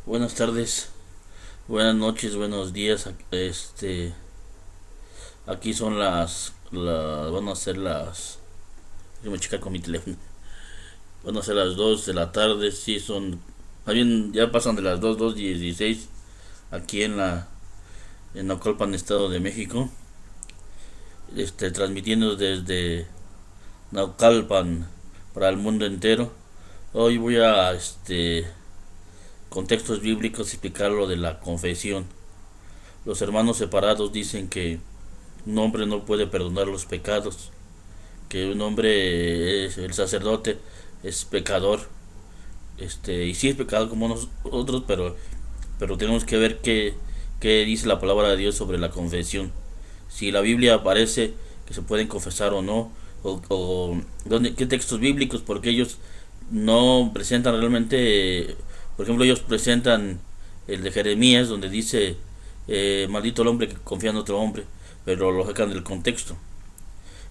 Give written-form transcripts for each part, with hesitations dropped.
Buenas tardes, buenas noches, buenos días. Aquí son van a ser déjame checar con mi teléfono. Van a ser las 2 de la tarde, sí son, más bien ya pasan de las 2:16 aquí en Naucalpan, Estado de México. Transmitiendo desde Naucalpan para el mundo entero. Hoy voy a, con textos bíblicos, explicar lo de la confesión. Los hermanos separados dicen que un hombre no puede perdonar los pecados, que un hombre, el sacerdote, es pecador, y sí es pecador como nosotros, pero tenemos que ver qué dice la palabra de Dios sobre la confesión. Si la Biblia aparece que se pueden confesar o no, qué textos bíblicos, porque ellos no presentan realmente, por ejemplo, ellos presentan el de Jeremías, donde dice, maldito el hombre que confía en otro hombre, pero lo sacan del contexto.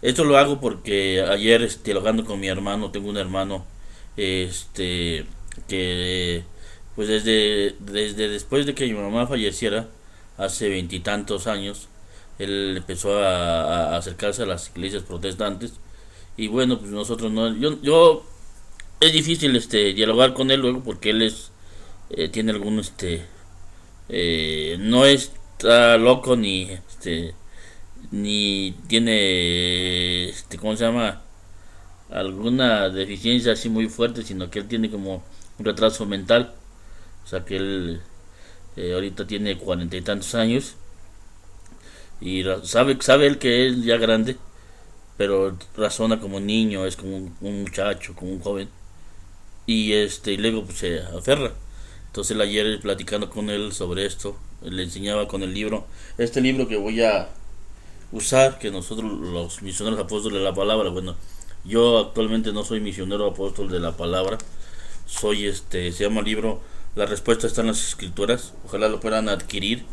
Esto lo hago porque ayer, dialogando con mi hermano, tengo un hermano, que pues desde después de que mi mamá falleciera, hace veintitantos años, él empezó a acercarse a las iglesias protestantes. Y bueno, pues nosotros no, yo es difícil dialogar con él luego, porque él tiene algún, no está loco, ni tiene, ¿cómo se llama? Alguna deficiencia así muy fuerte, sino que él tiene como un retraso mental. O sea que él, ahorita tiene cuarenta y tantos años, y sabe él que es ya grande, pero razona como un niño, es como un muchacho, como un joven. Y luego pues se aferra. Entonces ayer, platicando con él sobre esto, le enseñaba con el libro, este libro que voy a usar, que nosotros los misioneros apóstoles de la palabra, bueno, yo actualmente no soy misionero apóstol de la palabra, se llama el libro La respuesta está en las escrituras. Ojalá lo puedan adquirir.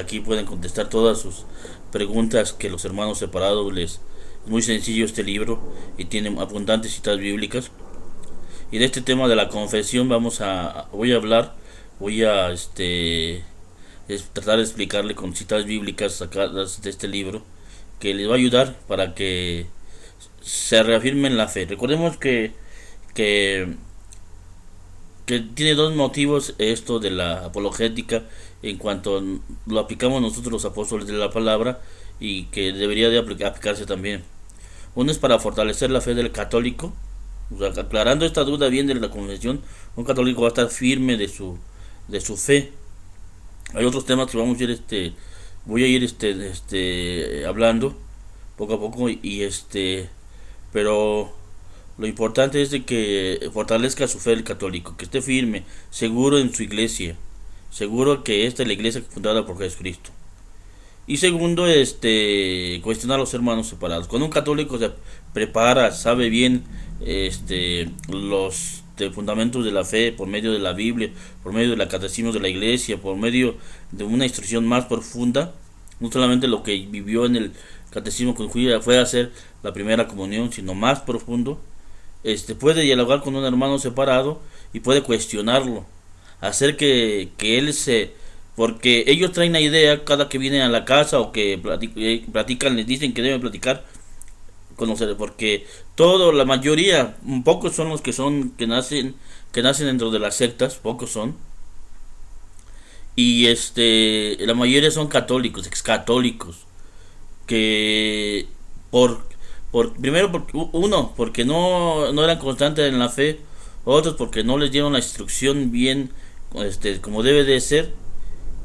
Aquí pueden contestar todas sus preguntas que los hermanos separados les... Es muy sencillo este libro y tiene abundantes citas bíblicas. Y de este tema de la confesión voy a hablar, voy a tratar de explicarle con citas bíblicas sacadas de este libro, que les va a ayudar para que se reafirme en la fe. Recordemos que, que tiene dos motivos esto de la apologética, en cuanto lo aplicamos nosotros los apóstoles de la palabra, y que debería de aplicarse también. Uno es para fortalecer la fe del católico. O sea, aclarando esta duda bien de la confesión, un católico va a estar firme de su fe. Hay otros temas que voy a ir hablando poco a poco, pero lo importante es de que fortalezca su fe el católico, que esté firme, seguro en su iglesia, seguro que esta es la iglesia fundada por Jesucristo. Y segundo, cuestionar a los hermanos separados. Cuando un católico se prepara, sabe bien, los fundamentos de la fe por medio de la Biblia, por medio de la catecismo de la iglesia, por medio de una instrucción más profunda, no solamente lo que vivió en el catecismo con Julia fue hacer la primera comunión, sino más profundo, puede dialogar con un hermano separado y puede cuestionarlo, hacer que él porque ellos traen la idea cada que vienen a la casa, o que platican, les dicen que deben platicar, conocer, porque la mayoría, pocos son los que nacen dentro de las sectas, pocos son, y la mayoría son católicos, excatólicos, que primero, porque no eran constantes en la fe, otros porque no les dieron la instrucción bien, como debe de ser.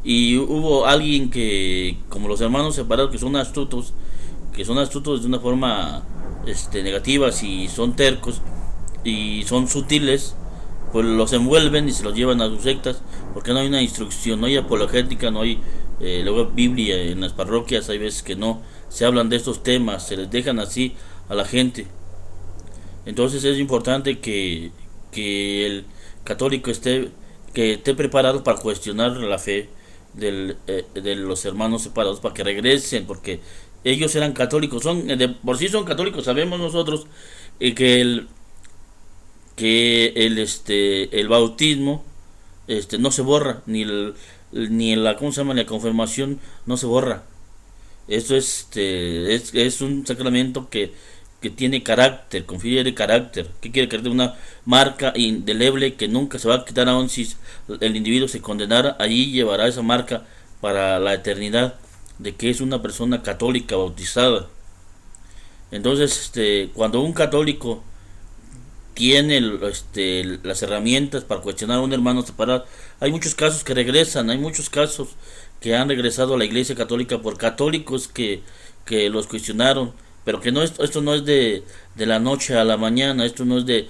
Y hubo alguien que, como los hermanos separados, que son astutos de una forma, negativa, si son tercos y son sutiles, pues los envuelven y se los llevan a sus sectas, porque no hay una instrucción, no hay apologética, no hay, luego Biblia en las parroquias. Hay veces que no se hablan de estos temas, se les dejan así a la gente. Entonces es importante que el católico que esté preparado para cuestionar la fe de los hermanos separados, para que regresen, porque ellos eran católicos, por sí son católicos. Sabemos nosotros, que el bautismo, no se borra, ni la, ¿cómo se llama? La confirmación no se borra. Esto es un sacramento que tiene carácter, confiere carácter. ¿Qué quiere decir? Una marca indeleble que nunca se va a quitar, aun si el individuo se condenara, allí llevará esa marca para la eternidad de que es una persona católica bautizada. Entonces, cuando un católico tiene las herramientas para cuestionar a un hermano separado, hay muchos casos que regresan, hay muchos casos que han regresado a la Iglesia Católica por católicos que los cuestionaron, pero que no esto no es de la noche a la mañana, esto no es de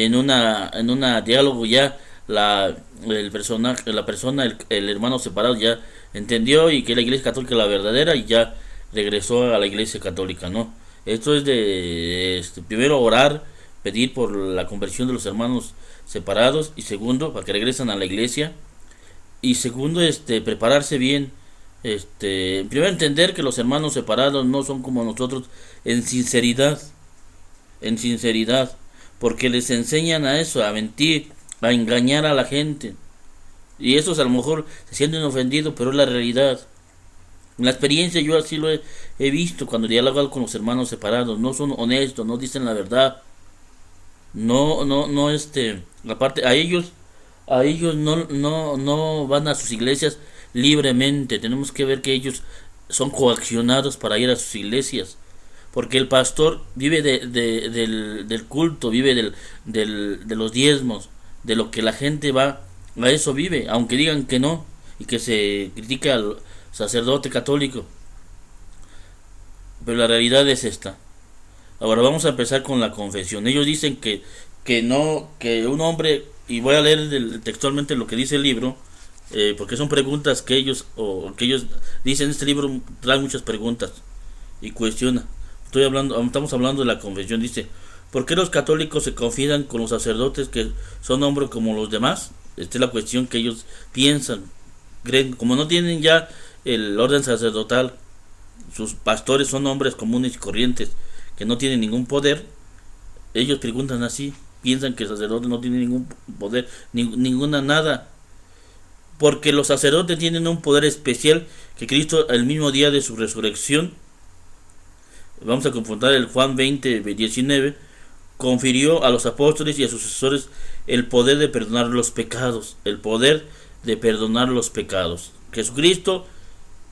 en una diálogo ya el personaje, la persona, el hermano separado ya entendió y que la Iglesia Católica es la verdadera y ya regresó a la Iglesia Católica, ¿no? Esto es de primero orar, pedir por la conversión de los hermanos separados, y segundo, para que regresen a la iglesia, y segundo, prepararse bien, primero entender que los hermanos separados no son como nosotros en sinceridad, porque les enseñan a eso, a mentir, a engañar a la gente, y esos a lo mejor se sienten ofendidos, pero es la realidad. En la experiencia yo así he visto cuando dialogo con los hermanos separados, no son honestos, no dicen la verdad, no, aparte a ellos no van a sus iglesias libremente. Tenemos que ver que ellos son coaccionados para ir a sus iglesias, porque el pastor vive del culto, vive de los diezmos, de lo que la gente va, a eso vive, aunque digan que no, y que se critica al sacerdote católico, pero la realidad es esta. Ahora vamos a empezar con la confesión. Ellos dicen que no, que un hombre, y voy a leer textualmente lo que dice el libro, porque son preguntas que ellos dicen. Este libro trae muchas preguntas y cuestiona. Estamos hablando de la confesión. Dice: ¿por qué los católicos se confiesan con los sacerdotes que son hombres como los demás? Esta es la cuestión que ellos piensan. Creen, como no tienen ya el orden sacerdotal, sus pastores son hombres comunes y corrientes que no tienen ningún poder. Ellos preguntan así, piensan que el sacerdote no tiene ningún poder, ninguna nada, porque los sacerdotes tienen un poder especial que Cristo, el mismo día de su resurrección, vamos a confrontar el Juan 20:19, confirió a los apóstoles y a sus sucesores el poder de perdonar los pecados, el poder de perdonar los pecados. Jesucristo,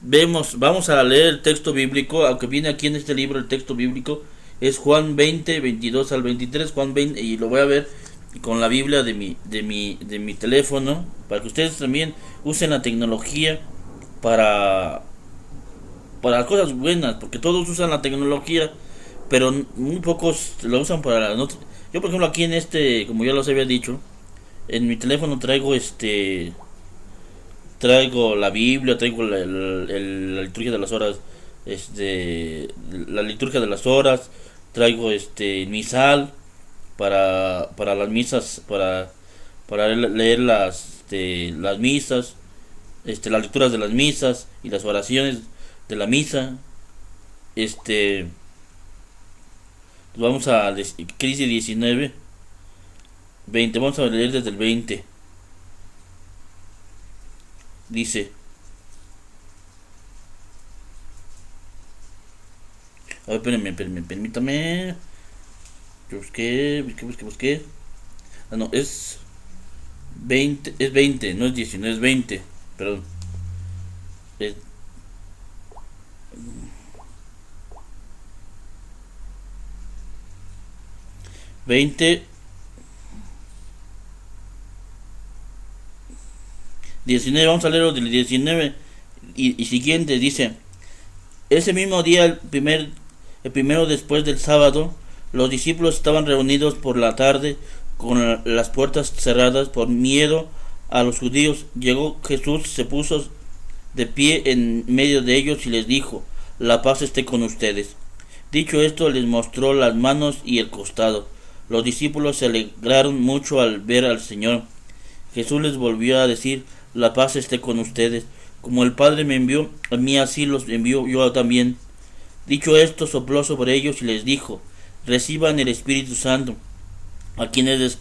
vamos a leer el texto bíblico, aunque viene aquí en este libro el texto bíblico, es Juan 20:22 al 23, Juan 20, y lo voy a ver con la Biblia de mi teléfono, para que ustedes también usen la tecnología para cosas buenas, porque todos usan la tecnología, pero muy pocos lo usan para no. Yo, por ejemplo, aquí en como ya los había dicho, en mi teléfono traigo la Biblia, traigo la liturgia de las horas, la liturgia de las horas, traigo misal para las misas, para leer las misas, las lecturas de las misas y las oraciones de la misa. Vamos a Crisis 19:20, vamos a leer desde el 20. Dice: a ver, permítame. Yo busqué. Ah, no, es 20, no es 19, es 20, perdón. Es 20, 19, vamos a leer del 19 y siguiente. Dice: ese mismo día, el primero después del sábado, los discípulos estaban reunidos por la tarde con las puertas cerradas por miedo a los judíos. Llegó Jesús, se puso de pie en medio de ellos y les dijo: la paz esté con ustedes. Dicho esto, les mostró las manos y el costado. Los discípulos se alegraron mucho al ver al Señor. Jesús les volvió a decir: la paz esté con ustedes. Como el Padre me envió a mí, así los envío yo también. Dicho esto, sopló sobre ellos y les dijo: reciban el Espíritu Santo. A quienes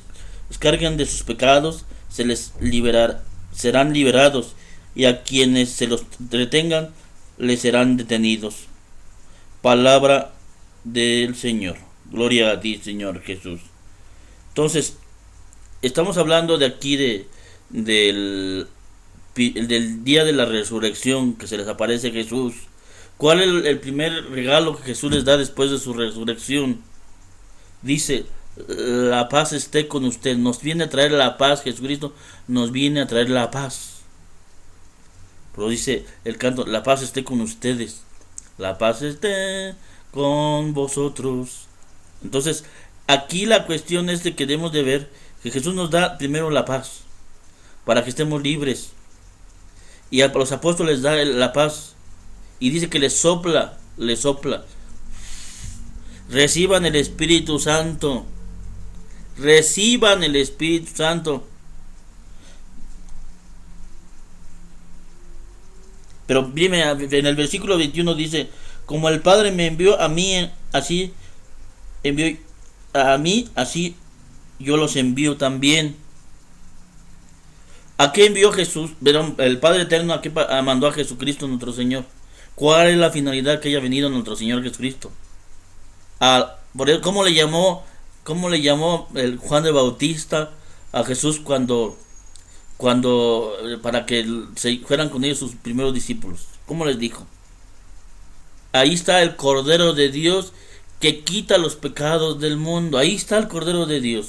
descargan de sus pecados serán liberados, y a quienes se los retengan les serán detenidos. Palabra del Señor. Gloria a ti, Señor Jesús. Entonces, estamos hablando de aquí del día de la resurrección, que se les aparece Jesús. ¿Cuál es el primer regalo que Jesús les da después de su resurrección? Dice: la paz esté con usted. Nos viene a traer la paz. Jesucristo nos viene a traer la paz. Pero dice el canto: la paz esté con ustedes. La paz esté con vosotros. Entonces, aquí la cuestión es de que debemos de ver que Jesús nos da primero la paz, para que estemos libres. Y a los apóstoles da la paz. Y dice que les sopla. Reciban el Espíritu Santo. Reciban el Espíritu Santo. Pero dime, en el versículo 21 dice: como el Padre me envió a mí, así yo los envío también. ¿A qué envió Jesús? Verán, el Padre Eterno, ¿a qué mandó a Jesucristo nuestro Señor? ¿Cuál es la finalidad que haya venido nuestro Señor Jesucristo? ¿Cómo le llamó el Juan de Bautista a Jesús cuando para que se fueran con ellos sus primeros discípulos? ¿Cómo les dijo? Ahí está el Cordero de Dios que quita los pecados del mundo. Ahí está el Cordero de Dios.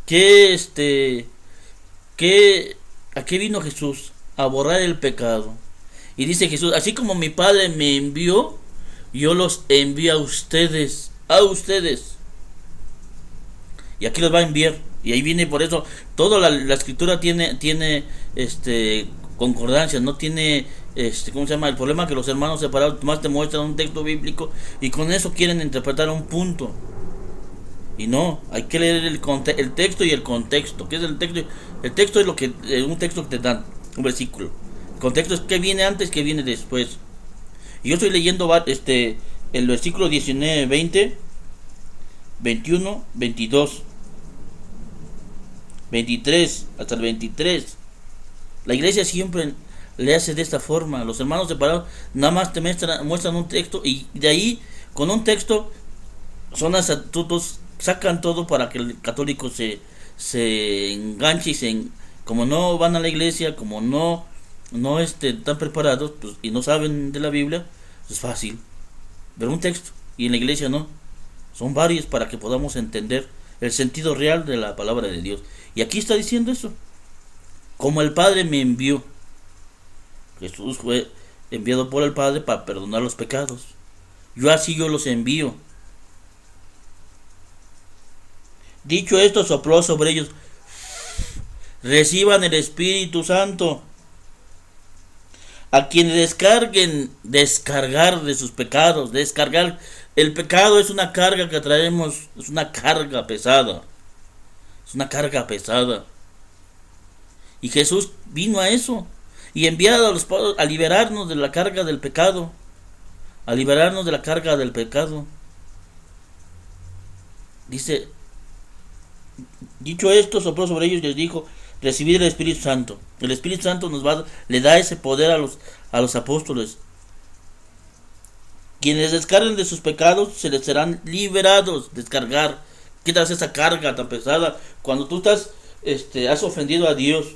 ¿A qué vino Jesús? A borrar el pecado. Y dice Jesús: así como mi Padre me envió, yo los envío a ustedes. Y aquí los va a enviar. Y ahí viene, por eso toda la escritura tiene concordancias, no tiene ¿cómo se llama? El problema es que los hermanos separados más te muestran un texto bíblico y con eso quieren interpretar un punto. Y no, hay que leer el texto y el contexto. ¿Qué es el texto? El texto es un texto que te dan, un versículo. El contexto es qué viene antes, qué viene después. Y yo estoy leyendo el versículo 19, 20, 21, 22, 23, hasta el 23. La iglesia siempre le hace de esta forma. Los hermanos separados nada más te muestran un texto, y de ahí, con un texto, son astutos, sacan todo para que el católico se enganche y como no van a la iglesia, como no están preparados, pues, y no saben de la Biblia, es fácil ver un texto, y en la iglesia no. Son varios para que podamos entender el sentido real de la palabra de Dios. Y aquí está diciendo eso: como el Padre me envió. Jesús fue enviado por el Padre para perdonar los pecados. Yo los envío. Dicho esto, sopló sobre ellos: reciban el Espíritu Santo. A quienes descargar de sus pecados. Descargar. El pecado es una carga que traemos, es una carga pesada. Y Jesús vino a eso, y enviado a los pobres a liberarnos de la carga del pecado. Dice: dicho esto, sopló sobre ellos y les dijo: recibid el Espíritu Santo. El Espíritu Santo le da ese poder a los apóstoles. Quienes descarguen de sus pecados se les serán liberados. Descargar, quitas esa carga tan pesada. Cuando tú has ofendido a Dios,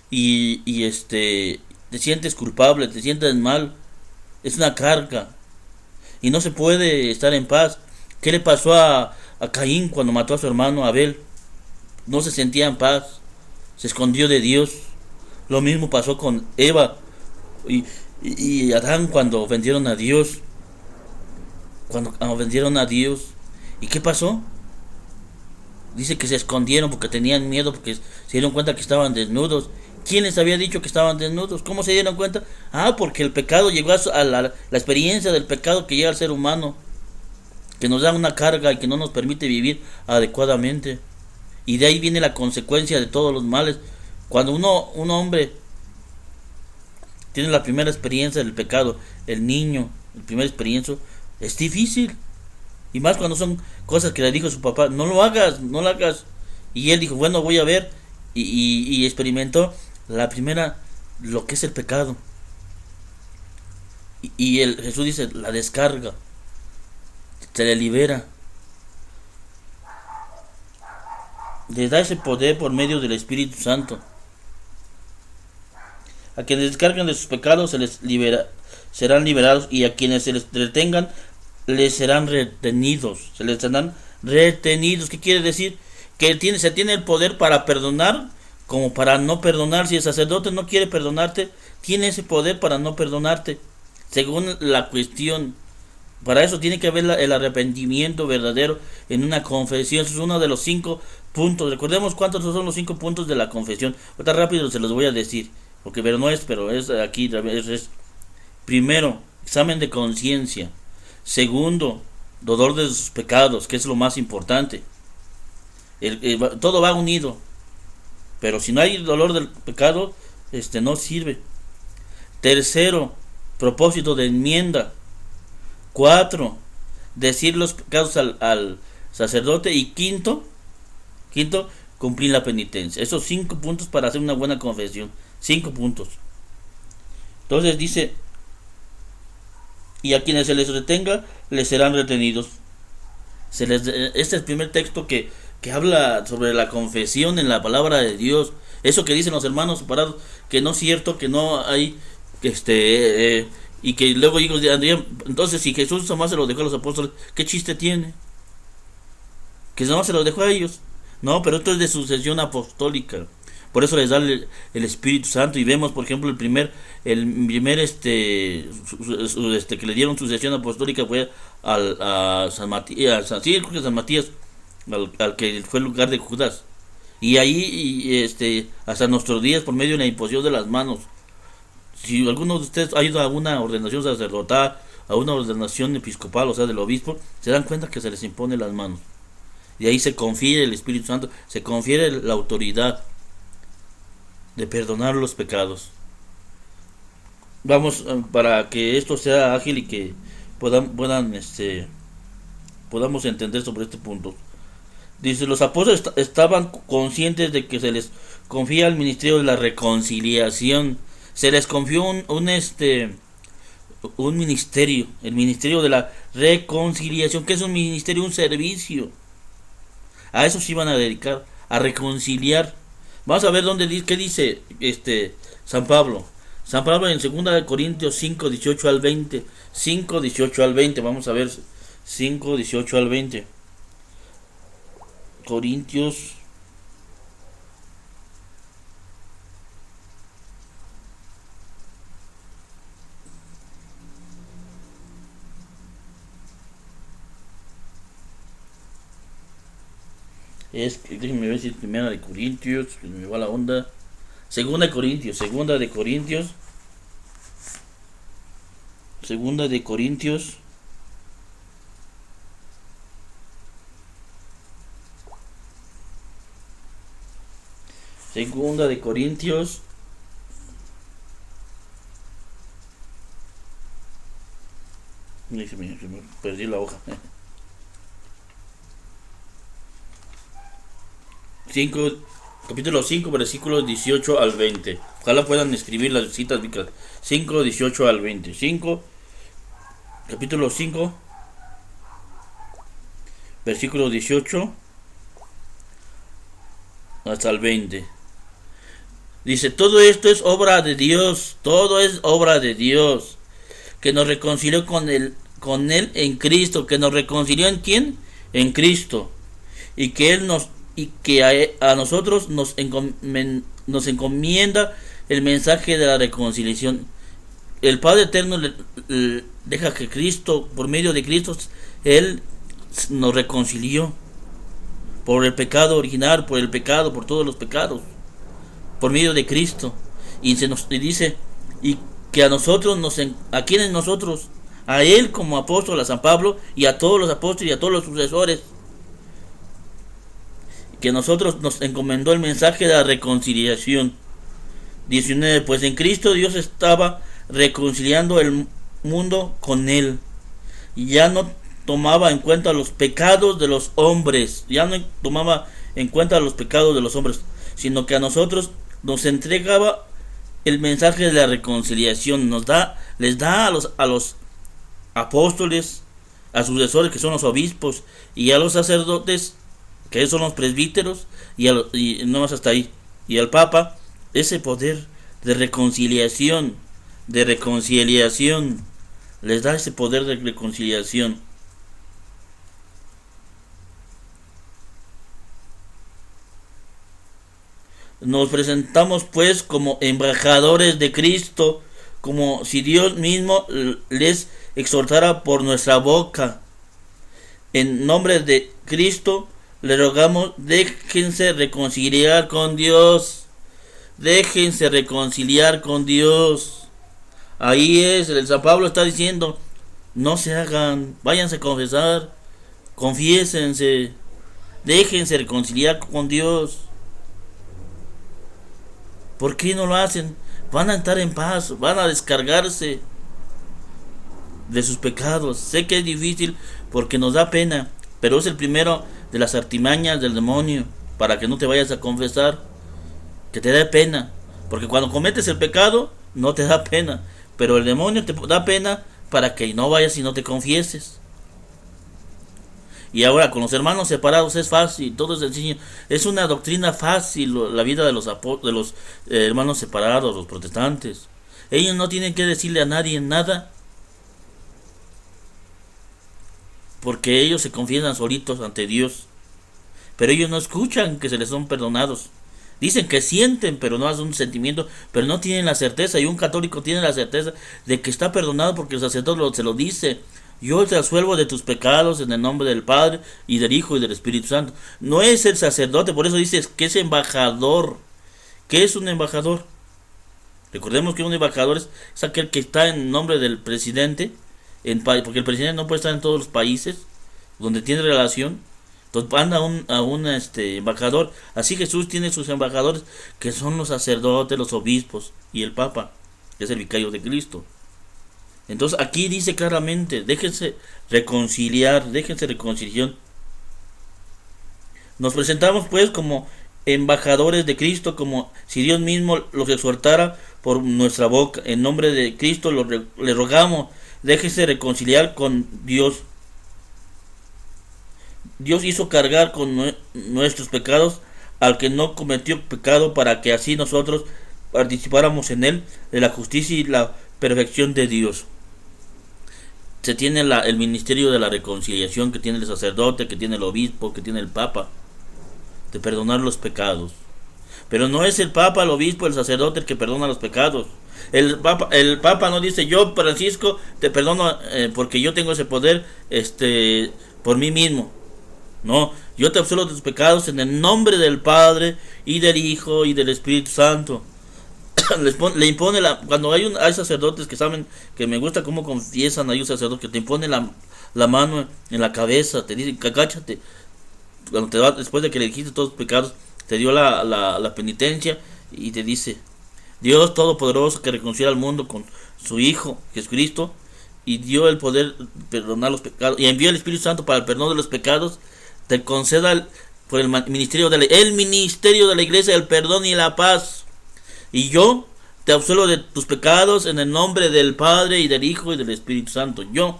y te sientes culpable, te sientes mal, es una carga y no se puede estar en paz. ¿Qué le pasó a Caín cuando mató a su hermano Abel? No se sentía en paz, se escondió de Dios. Lo mismo pasó con Eva y Adán cuando ofendieron a Dios. ¿Y qué pasó? Dice que se escondieron porque tenían miedo, porque se dieron cuenta que estaban desnudos. ¿Quién les había dicho que estaban desnudos? ¿Cómo se dieron cuenta? Porque el pecado llegó a la experiencia del pecado que llega al ser humano, que nos da una carga y que no nos permite vivir adecuadamente. Y de ahí viene la consecuencia de todos los males. Cuando un hombre tiene la primera experiencia del pecado, el niño, la primera experiencia, es difícil. Y más cuando son cosas que le dijo su papá, no lo hagas, no lo hagas. Y él dijo, bueno, voy a ver. Y experimentó la primera, lo que es el pecado. Jesús dice, la descarga, se le libera. Le da ese poder por medio del Espíritu Santo. A quienes descarguen de sus pecados serán liberados, y a quienes se les retengan les serán retenidos. Se les serán retenidos. ¿Qué quiere decir? Que se tiene el poder para perdonar como para no perdonar. Si el sacerdote no quiere perdonarte, tiene ese poder para no perdonarte, según la cuestión. Para eso tiene que haber el arrepentimiento verdadero en una confesión. Eso es uno de los 5 puntos. Recordemos cuántos son los 5 puntos de la confesión. Ahorita rápido se los voy a decir, pero es aquí. Primero, examen de conciencia. Segundo, dolor de sus pecados, que es lo más importante. Todo va unido. Pero si no hay dolor del pecado, no sirve. Tercero, propósito de enmienda. 4, decir los pecados al sacerdote. Y quinto, cumplir la penitencia. Esos 5 puntos para hacer una buena confesión. 5 puntos. Entonces dice, y a quienes se les retenga, les serán retenidos. Este es el primer texto que habla sobre la confesión en la palabra de Dios. Eso que dicen los hermanos separados, que no es cierto, que no hay, y que luego digo, entonces si Jesús nomás se lo dejó a los apóstoles, ¿qué chiste tiene? Que nomás se lo dejó a ellos. No, pero esto es de sucesión apostólica. Por eso les da el Espíritu Santo. Y vemos, por ejemplo, el primer que le dieron sucesión apostólica fue a San Matías, San Matías, al que fue el lugar de Judas. Y ahí, hasta nuestros días, por medio de la imposición de las manos. Si alguno de ustedes ha ido a una ordenación sacerdotal, a una ordenación episcopal, o sea, del obispo, se dan cuenta que se les impone las manos. Y ahí se confiere el Espíritu Santo, se confiere la autoridad de perdonar los pecados. Vamos, para que esto sea ágil y que podamos entender sobre este punto. Dice, los apóstoles estaban conscientes de que se les confía el ministerio de la reconciliación. Se les confió un ministerio, el ministerio de la reconciliación. ¿Qué es un ministerio? Un servicio. A eso se iban a dedicar, a reconciliar. Vamos a ver qué dice San Pablo. San Pablo en 2 Corintios 5, 18 al 20. 5, 18 al 20. Vamos a ver 5, 18 al 20. Corintios. Déjenme ver si es primera de Corintios, que me va la onda. Segunda de Corintios. Segunda de Corintios. Segunda de Corintios. Se me perdí la hoja. 5, capítulo 5, versículos 18 al 20. Ojalá puedan escribir las citas bíblicas. 5, 18 al 20. Capítulo 5, versículo 18 hasta el 20. Dice, todo esto es obra de Dios. Todo es obra de Dios, que nos reconcilió con él en Cristo. Que nos reconcilió ¿en quién? En Cristo. Y que a nosotros nos encomienda el mensaje de la reconciliación. El Padre Eterno deja que Cristo, por medio de Cristo, Él nos reconcilió por el pecado original, por todos los pecados, por medio de Cristo. Y se nos dice, y que a nosotros, ¿a quiénes nosotros? A Él como apóstol, a San Pablo, y a todos los apóstoles y a todos los sucesores, que nosotros nos encomendó el mensaje de la reconciliación. 19. Pues en Cristo Dios estaba reconciliando el mundo con Él, ya no tomaba en cuenta los pecados de los hombres, ya no tomaba en cuenta los pecados de los hombres, sino que a nosotros nos entregaba el mensaje de la reconciliación, les da a los apóstoles, a sucesores que son los obispos, y a los sacerdotes que son los presbíteros, y no más hasta ahí, y al Papa, ese poder de reconciliación, les da ese poder de reconciliación. Nos presentamos pues como embajadores de Cristo, como si Dios mismo les exhortara por nuestra boca. En nombre de Cristo le rogamos, déjense reconciliar con Dios. Déjense reconciliar con Dios. Ahí es, el San Pablo está diciendo, no se hagan, váyanse a confesar, confiésense, déjense reconciliar con Dios. ¿Por qué no lo hacen? Van a estar en paz, van a descargarse de sus pecados. Sé que es difícil porque nos da pena, pero es el primero de las artimañas del demonio para que no te vayas a confesar, que te dé pena, porque cuando cometes el pecado no te da pena, pero el demonio te da pena para que no vayas y no te confieses. Y ahora con los hermanos separados es fácil, todo es sencillo, es una doctrina fácil la vida de los hermanos separados, los protestantes. Ellos no tienen que decirle a nadie nada, porque ellos se confiesan solitos ante Dios, pero ellos no escuchan que se les son perdonados. Dicen que sienten, pero no hacen un sentimiento, pero no tienen la certeza, y un católico tiene la certeza de que está perdonado porque el sacerdote se lo dice. Yo te absuelvo de tus pecados en el nombre del Padre y del Hijo y del Espíritu Santo. No es el sacerdote, por eso dices que es embajador. ¿Qué es un embajador? Recordemos que un embajador es aquel que está en nombre del presidente, porque el presidente no puede estar en todos los países donde tiene relación. Entonces manda a un embajador. Así Jesús tiene sus embajadores, que son los sacerdotes, los obispos y el Papa, que es el vicario de Cristo. Entonces aquí dice claramente, déjense reconciliar. Nos presentamos pues como embajadores de Cristo, como si Dios mismo los exhortara por nuestra boca. En nombre de Cristo le rogamos, déjense reconciliar con Dios. Dios hizo cargar con nuestros pecados al que no cometió pecado, para que así nosotros participáramos en él, de la justicia y la perfección de Dios. Se tiene el ministerio de la reconciliación, que tiene el sacerdote, que tiene el obispo, que tiene el Papa, de perdonar los pecados. Pero no es el Papa, el obispo, el sacerdote el que perdona los pecados. El Papa no dice, yo Francisco te perdono porque yo tengo ese poder por mí mismo. No, yo te absuelvo de tus pecados en el nombre del Padre y del Hijo y del Espíritu Santo. Le impone cuando hay sacerdotes que saben, que me gusta cómo confiesan, hay un sacerdote que te impone la mano en la cabeza, te dice, agáchate, cuando después de que le dijiste todos los pecados, te dio la penitencia, y te dice, Dios Todopoderoso, que reconcilia al mundo con su Hijo Jesucristo, y dio el poder de perdonar los pecados, y envió el Espíritu Santo para el perdón de los pecados, te conceda por el ministerio de la Iglesia, el perdón y la paz. Y yo te absuelvo de tus pecados en el nombre del Padre y del Hijo y del Espíritu Santo. Yo.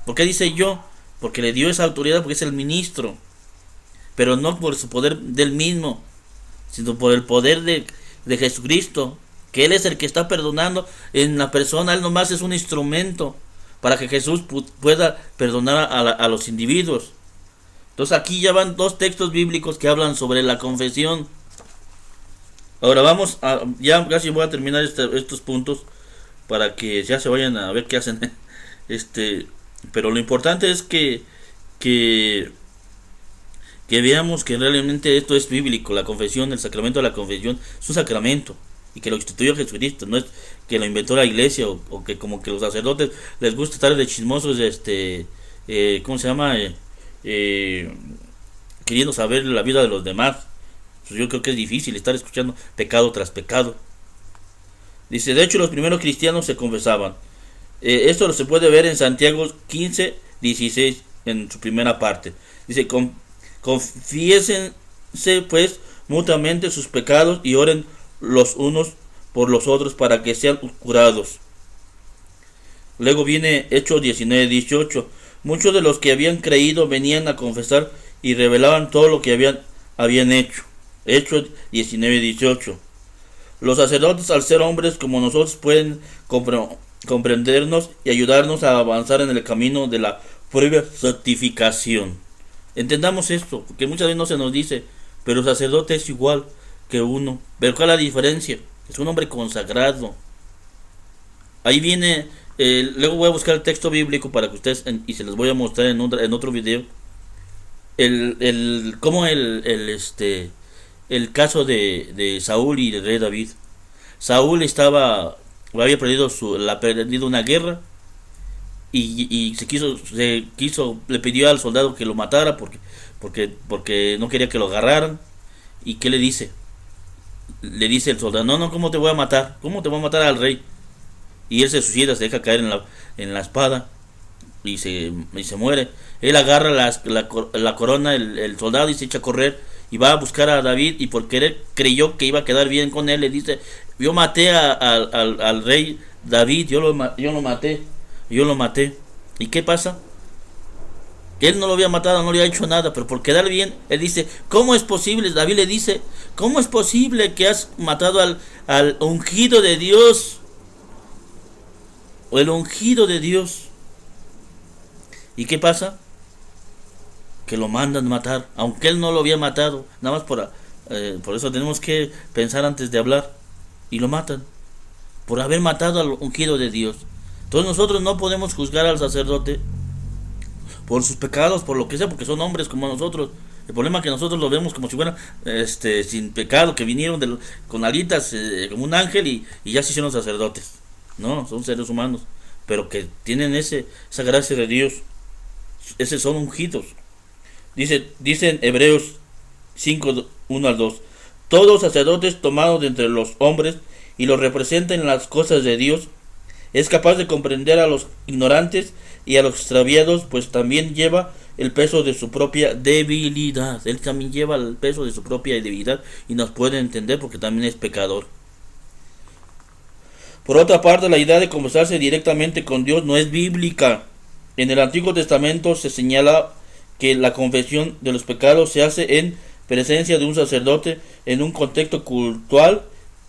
¿Por qué dice yo? Porque le dio esa autoridad, porque es el ministro. Pero no por su poder del mismo, sino por el poder de Jesucristo, que Él es el que está perdonando en la persona. Él nomás es un instrumento para que Jesús pueda perdonar a los individuos. Entonces aquí ya van dos textos bíblicos que hablan sobre la confesión. Ahora vamos ya casi voy a terminar estos puntos para que ya se vayan a ver qué hacen. Pero lo importante es que veamos que realmente esto es bíblico. La confesión, el sacramento de la confesión es un sacramento, y que lo instituyó Jesucristo, no es que lo inventó la iglesia, o que como que los sacerdotes les gusta estar de chismosos, ¿cómo se llama? Queriendo saber la vida de los demás. Pues yo creo que es difícil estar escuchando pecado tras pecado. Dice, de hecho los primeros cristianos se confesaban. Esto se puede ver en Santiago 15:16. en su primera parte. Dice, confiésense pues mutuamente sus pecados y oren los unos por los otros para que sean curados. Luego viene Hechos 19:18. Muchos de los que habían creído venían a confesar y revelaban todo lo que habían hecho. Hechos 19:18. Los sacerdotes, al ser hombres como nosotros, pueden comprendernos y ayudarnos a avanzar en el camino de la prueba santificación. Entendamos esto, porque muchas veces no se nos dice, pero el sacerdote es igual que uno. Pero ¿cuál es la diferencia? Es un hombre consagrado. Ahí viene, luego voy a buscar el texto bíblico para que ustedes, y se les voy a mostrar en otro video, cómo el caso de Saúl y del rey David. Saúl había perdido una guerra y le pidió al soldado que lo matara porque no quería que lo agarraran. ¿Y qué le dice? Le dice el soldado, no, ¿cómo te voy a matar? ¿Cómo te voy a matar al rey? Y él se suicida, se deja caer en la espada y se muere. Él agarra la corona, el soldado, y se echa a correr y va a buscar a David, y porque él creyó que iba a quedar bien con él, le dice, yo maté al rey David, yo lo maté. ¿Y qué pasa? Él no lo había matado, no le había hecho nada, pero por quedar bien, él dice, ¿cómo es posible? David le dice, ¿cómo es posible que has matado al ungido de Dios? O el ungido de Dios. ¿Y qué pasa? Que lo mandan matar, aunque él no lo había matado. Nada más por eso tenemos que pensar antes de hablar. Y lo matan por haber matado al ungido de Dios. Entonces nosotros no podemos juzgar al sacerdote por sus pecados, por lo que sea, porque son hombres como nosotros. El problema es que nosotros lo vemos como si fueran sin pecado, que vinieron con alitas como un ángel y ya se hicieron sacerdotes. No, son seres humanos, pero que tienen esa gracia de Dios. Esos son ungidos. Dice en Hebreos 5:1-2, todos sacerdotes tomados de entre los hombres y los representan en las cosas de Dios, es capaz de comprender a los ignorantes y a los extraviados, pues también lleva el peso de su propia debilidad. Él también lleva el peso de su propia debilidad y nos puede entender porque también es pecador. Por otra parte, la idea de confesarse directamente con Dios no es bíblica. En el Antiguo Testamento se señala que la confesión de los pecados se hace en presencia de un sacerdote en un contexto cultural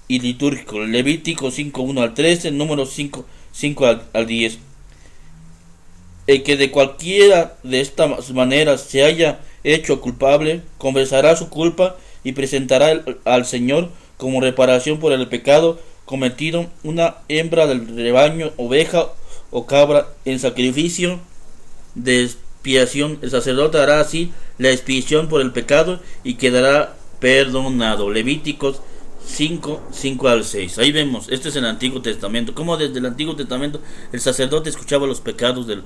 y litúrgico. Levítico 5:1-13, Números 5:5-10. El que de cualquiera de estas maneras se haya hecho culpable, confesará su culpa y presentará al Señor como reparación por el pecado cometido una hembra del rebaño, oveja o cabra, en sacrificio de expiación. El sacerdote hará así la expiación por el pecado y quedará perdonado. Levíticos 5:5-6. Ahí vemos, este es el Antiguo Testamento, como desde el Antiguo Testamento el sacerdote escuchaba los pecados de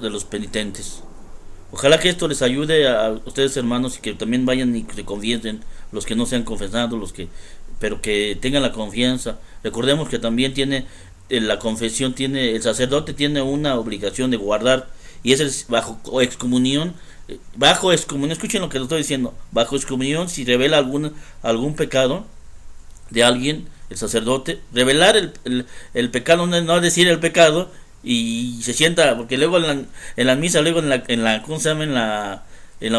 los penitentes. Ojalá que esto les ayude a ustedes, hermanos, y que también vayan y se confiesen, los que no se han confesado, pero que tengan la confianza. Recordemos que también la confesión el sacerdote tiene una obligación de guardar, y es bajo excomunión. Escuchen lo que les estoy diciendo. Bajo excomunión, si revela algún pecado de alguien, el sacerdote, revelar el pecado, no decir el pecado, y se sienta, porque luego en la misa, luego en la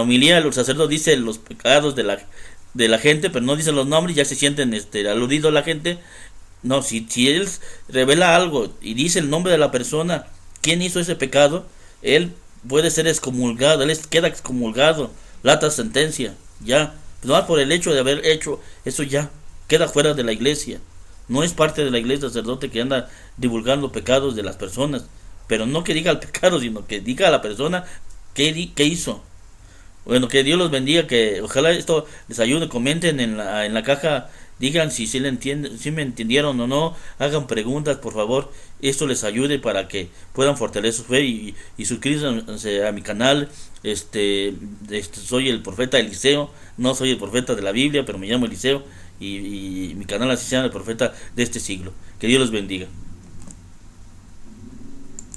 homilía, el sacerdote dice los pecados de la gente, pero no dice los nombres, ya se sienten aludido a la gente. No, si él revela algo y dice el nombre de la persona, quién hizo ese pecado, él puede ser excomulgado, él queda excomulgado, lata sentencia, ya. No por el hecho de haber hecho eso, ya queda fuera de la iglesia. No es parte de la iglesia sacerdote que anda divulgando pecados de las personas, pero no que diga el pecado, sino que diga a la persona qué hizo. Bueno, que Dios los bendiga, que ojalá esto les ayude. Comenten en la caja, digan si me entendieron o no, hagan preguntas, por favor. Esto les ayude para que puedan fortalecer su fe y suscríbanse a mi canal. Soy el profeta Eliseo, no soy el profeta de la Biblia, pero me llamo Eliseo, y mi canal así se llama, el profeta de este siglo. Que Dios los bendiga.